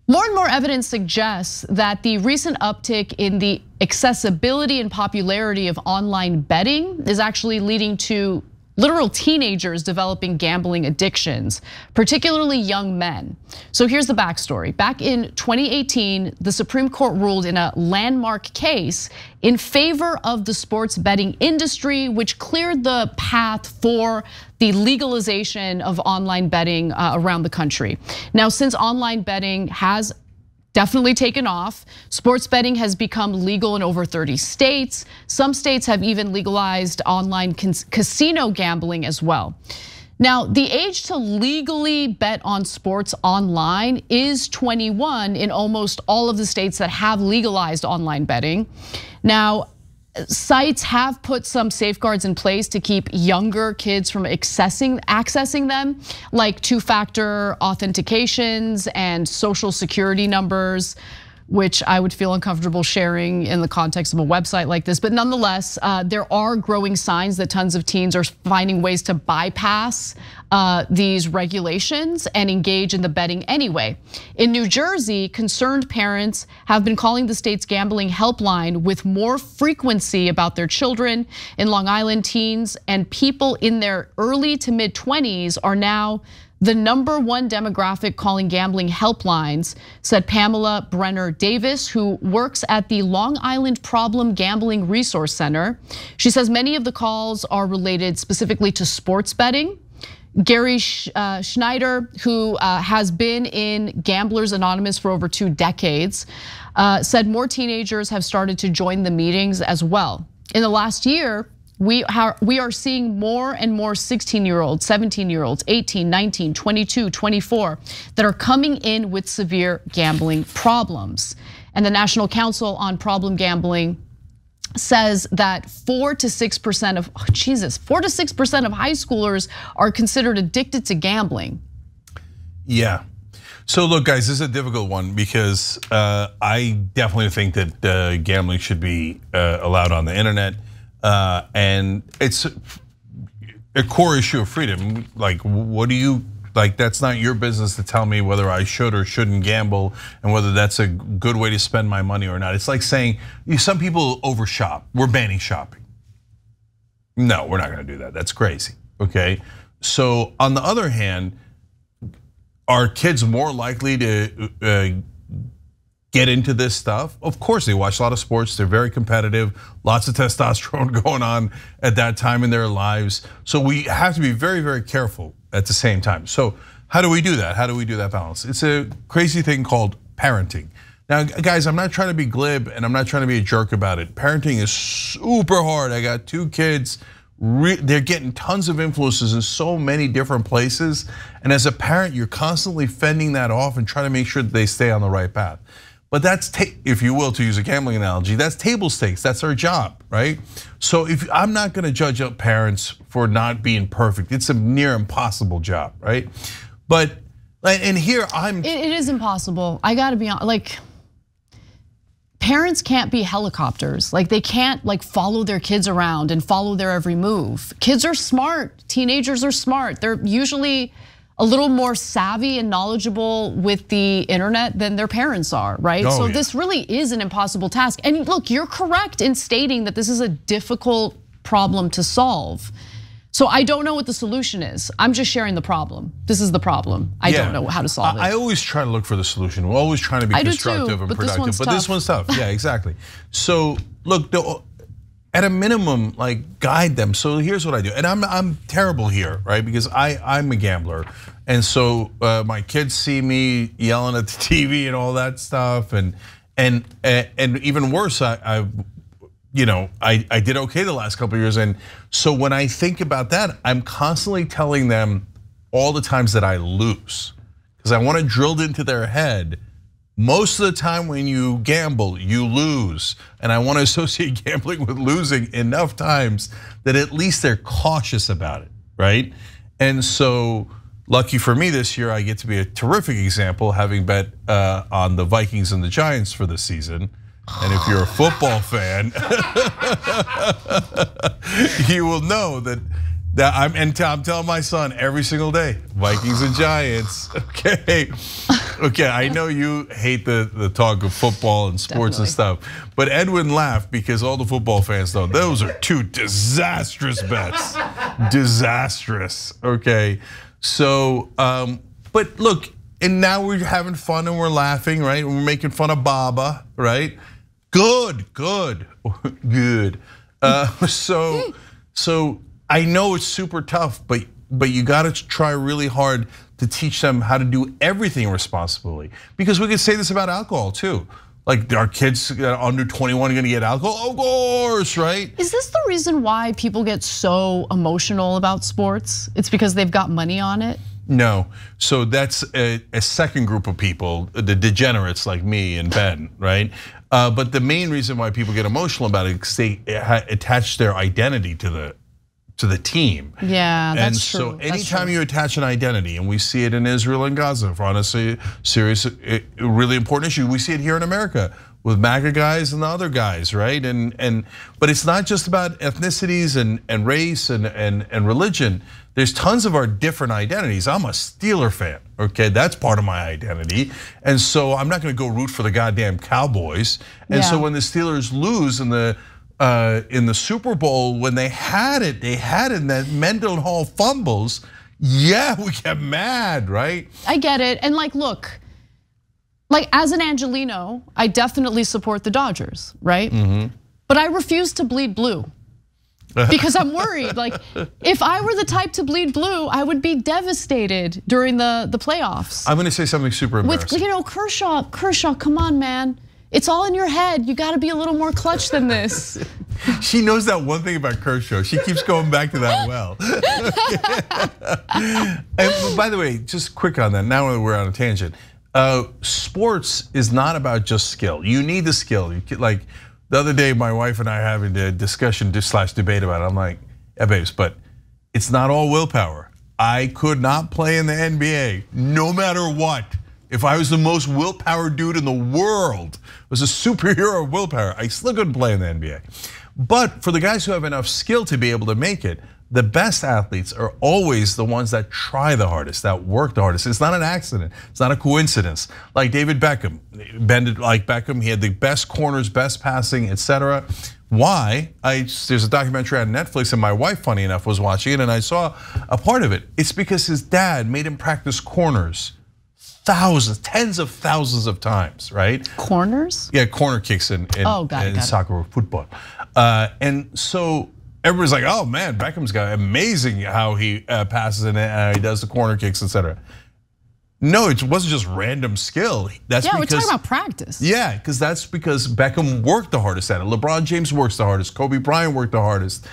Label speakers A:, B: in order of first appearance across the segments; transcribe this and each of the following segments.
A: More and more evidence suggests that the recent uptick in the accessibility and popularity of online betting is actually leading to literal teenagers developing gambling addictions, particularly young men. So here's the backstory. Back in 2018, the Supreme Court ruled in a landmark case in favor of the sports betting industry, which cleared the path for the legalization of online betting around the country. Now, since online betting has definitely taken off, sports betting has become legal in over 30 states. Some states have even legalized online casino gambling as well. Now, the age to legally bet on sports online is 21 in almost all of the states that have legalized online betting. Now, sites have put some safeguards in place to keep younger kids from accessing them, like two-factor authentications and social security numbers, which I would feel uncomfortable sharing in the context of a website like this. But nonetheless, there are growing signs that tons of teens are finding ways to bypass these regulations and engage in the betting anyway. In New Jersey, concerned parents have been calling the state's gambling helpline with more frequency about their children. In Long Island, teens and people in their early to mid 20s are now the #1 demographic calling gambling helplines, said Pamela Brenner Davis, who works at the Long Island Problem Gambling Resource Center. She says many of the calls are related specifically to sports betting. Gary Schneider, who has been in Gamblers Anonymous for over 2 decades, said more teenagers have started to join the meetings as well. In the last year, we are seeing more and more 16-year-olds, 17-year-olds, 18, 19, 22, 24 that are coming in with severe gambling problems. And the National Council on Problem Gambling says that 4 to 6% of, 4 to 6% of high schoolers are considered addicted to gambling.
B: Yeah. So look, guys, this is a difficult one because I definitely think that gambling should be allowed on the internet. And it's a core issue of freedom. Like, what do you, like, that's not your business to tell me whether I should or shouldn't gamble and whether that's a good way to spend my money or not. It's like saying, some people overshop, we're banning shopping. No, we're not gonna do that, that's crazy, okay? So on the other hand, are kids more likely to get into this stuff? Of course, they watch a lot of sports, they're very competitive, lots of testosterone going on at that time in their lives. So we have to be very, very careful at the same time. So how do we do that? How do we do that balance? It's a crazy thing called parenting. Now, guys, I'm not trying to be glib and I'm not trying to be a jerk about it. Parenting is super hard. I got 2 kids. They're getting tons of influences in so many different places. And as a parent, you're constantly fending that off and trying to make sure that they stay on the right path. But that's, if you will, to use a gambling analogy, that's table stakes, that's our job, right? So if I'm not gonna judge up parents for not being perfect, it's a near impossible job, right? But, and here I'm-
A: It is impossible, I gotta be honest, like, parents can't be helicopters. Like, they can't like follow their kids around and follow their every move. Kids are smart, teenagers are smart. They're usually a little more savvy and knowledgeable with the internet than their parents are, right? So this really is an impossible task. And look, you're correct in stating that this is a difficult problem to solve. So I don't know what the solution is. I'm just sharing the problem. This is the problem. I don't know how to solve it.
B: I always try to look for the solution. We're always trying to be constructive and productive, but this one's tough. Yeah, exactly. So look, at a minimum, like, guide them. So here's what I do, and I'm terrible here, right? Because I'm a gambler, and so my kids see me yelling at the TV and all that stuff, and even worse, I did okay the last couple of years, and so when I think about that, I'm constantly telling them all the times that I lose, because I want to drill into their head. Most of the time when you gamble, you lose. And I want to associate gambling with losing enough times that at least they're cautious about it, right? And so, lucky for me this year, I get to be a terrific example, having bet on the Vikings and the Giants for this season. And if you're a football fan, you will know that I'm telling my son every single day, Vikings and Giants. Okay, okay. I know you hate the talk of football and sports and stuff, but Edwin laughed because all the football fans know those are two disastrous bets. Disastrous. Okay, so but look, and now we're having fun and we're laughing, right? We're making fun of Baba, right? Good. So I know it's super tough, but you got to try really hard to teach them how to do everything responsibly. Because we could say this about alcohol too. Like, our kids under 21 are gonna get alcohol? Of course, right?
A: Is this the reason why people get so emotional about sports? It's because they've got money on it?
B: No, so that's a second group of people, the degenerates like me and Ben, right? But the main reason why people get emotional about it is they attach their identity to the team.
A: Yeah, that's true.
B: And so anytime you attach an identity, and we see it in Israel and Gaza, for honestly, serious, really important issue. We see it here in America with MAGA guys and the other guys, right? But it's not just about ethnicities and race and religion. There's tons of our different identities. I'm a Steeler fan, okay? That's part of my identity. And so I'm not gonna go root for the goddamn Cowboys. And so when the Steelers lose in the Super Bowl, when they had it in that Mendenhall fumbles, yeah, we get mad, right?
A: I get it, and like, look, like as an Angelino, I definitely support the Dodgers, right? But I refuse to bleed blue. Because I'm worried, like if I were the type to bleed blue, I would be devastated during the playoffs.
B: I'm gonna say something super embarrassing.
A: With Kershaw, come on, man. It's all in your head. You gotta be a little more clutch than this.
B: She knows that one thing about Kershaw. She keeps going back to that well. And by the way, just quick on that, now we're on a tangent. Sports is not about just skill. You need the skill. Like, the other day, my wife and I having a discussion / debate about it. I'm like, yeah, babes, but it's not all willpower. I could not play in the NBA, no matter what. If I was the most willpower dude in the world, was a superhero of willpower, I still couldn't play in the NBA. But for the guys who have enough skill to be able to make it, the best athletes are always the ones that try the hardest, that work the hardest. It's not an accident, it's not a coincidence. Like David Beckham, bended like Beckham, he had the best corners, best passing, etc. Why? There's a documentary on Netflix, and my wife, funny enough, was watching it, and I saw a part of it. It's because his dad made him practice corners thousands, tens of thousands of times, right?
A: Corners?
B: Yeah, corner kicks in soccer or football. And so everybody's like, oh man, Beckham's got amazing how he passes and he does the corner kicks, etc. No, it wasn't just random skill. That's because,
A: we're talking about practice.
B: Yeah, because that's because Beckham worked the hardest at it. LeBron James works the hardest. Kobe Bryant worked the hardest.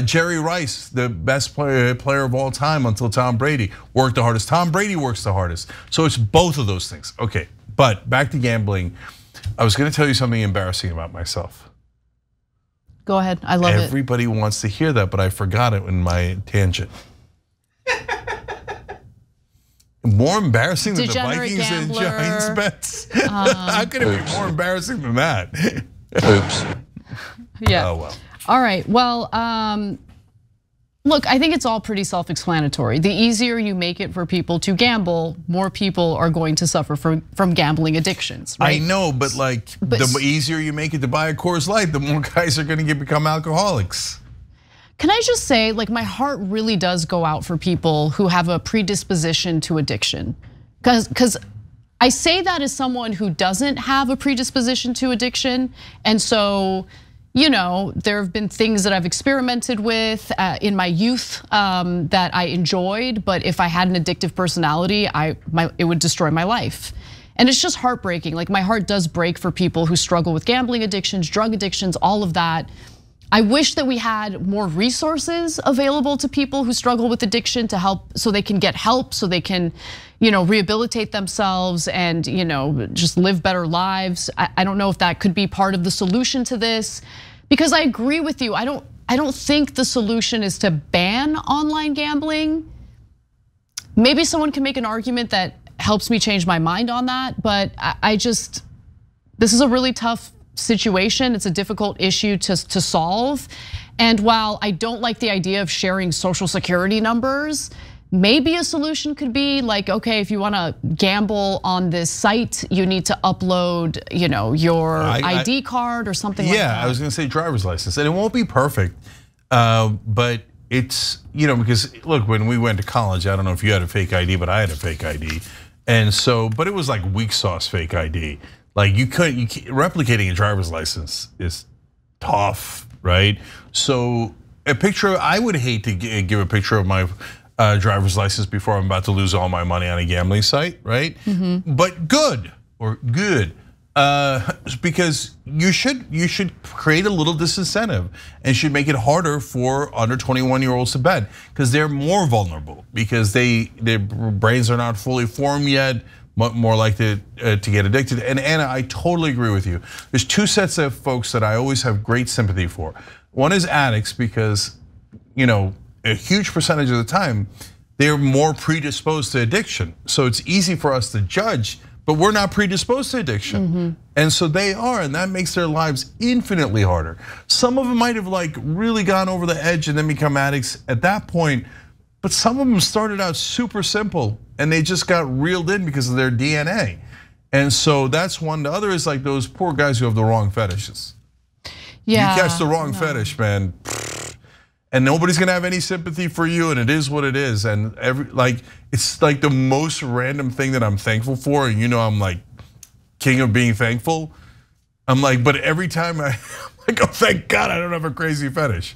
B: Jerry Rice, the best player of all time until Tom Brady, worked the hardest. Tom Brady works the hardest. So it's both of those things. Okay, but back to gambling. I was gonna tell you something embarrassing about myself.
A: Go ahead, I love it.
B: Everybody wants to hear that, but I forgot it in my tangent. More embarrassing than the Vikings and Giants bets? How could it be more embarrassing than that?
C: Oops.
A: Yeah.
B: Oh well.
A: All right, well, look, I think it's all pretty self-explanatory. The easier you make it for people to gamble, more people are going to suffer from gambling addictions, right?
B: I know, but the easier you make it to buy a Coors Light, the more guys are gonna become alcoholics.
A: Can I just say, like, my heart really does go out for people who have a predisposition to addiction. Because I say that as someone who doesn't have a predisposition to addiction, and so, you know, there have been things that I've experimented with in my youth that I enjoyed, but if I had an addictive personality, it would destroy my life. And it's just heartbreaking. Like, my heart does break for people who struggle with gambling addictions, drug addictions, all of that. I wish that we had more resources available to people who struggle with addiction to help, so they can get help, so they can, rehabilitate themselves and, just live better lives. I don't know if that could be part of the solution to this, because I agree with you. I don't think the solution is to ban online gambling. Maybe someone can make an argument that helps me change my mind on that, but this is a really tough situation. It's a difficult issue to solve. And while I don't like the idea of sharing social security numbers, maybe a solution could be like, okay, if you want to gamble on this site, you need to upload, your ID card or something like that.
B: Yeah, I was going to say driver's license, and it won't be perfect, but it's, because look, when we went to college, I don't know if you had a fake ID, but I had a fake ID, and so, but it was like weak sauce fake ID. Like replicating a driver's license is tough, right? So I would hate to give a picture of my driver's license before I'm about to lose all my money on a gambling site, right? But good, because you should create a little disincentive and should make it harder for under 21-year-olds to bet, because they're more vulnerable, because their brains are not fully formed yet, more likely to get addicted. And Anna, I totally agree with you. There's two sets of folks that I always have great sympathy for. One is addicts, because a huge percentage of the time, they're more predisposed to addiction. So it's easy for us to judge, but we're not predisposed to addiction. And so they are, and that makes their lives infinitely harder. Some of them might have really gone over the edge and then become addicts at that point, but some of them started out super simple and they just got reeled in because of their DNA. And so that's one. The other is like those poor guys who have the wrong fetishes. Yeah, you catch the wrong fetish, man, and nobody's gonna have any sympathy for you, and it is what it is. And it's like the most random thing that I'm thankful for, and I'm like king of being thankful. I'm like, but every time I'm like, oh, thank God I don't have a crazy fetish.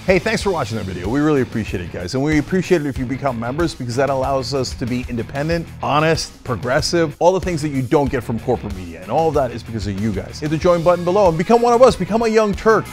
C: Hey, thanks for watching that video. We really appreciate it, guys. And we appreciate it if you become members, because that allows us to be independent, honest, progressive, all the things that you don't get from corporate media. And all of that is because of you guys. Hit the join button below and become one of us, become a young Turk.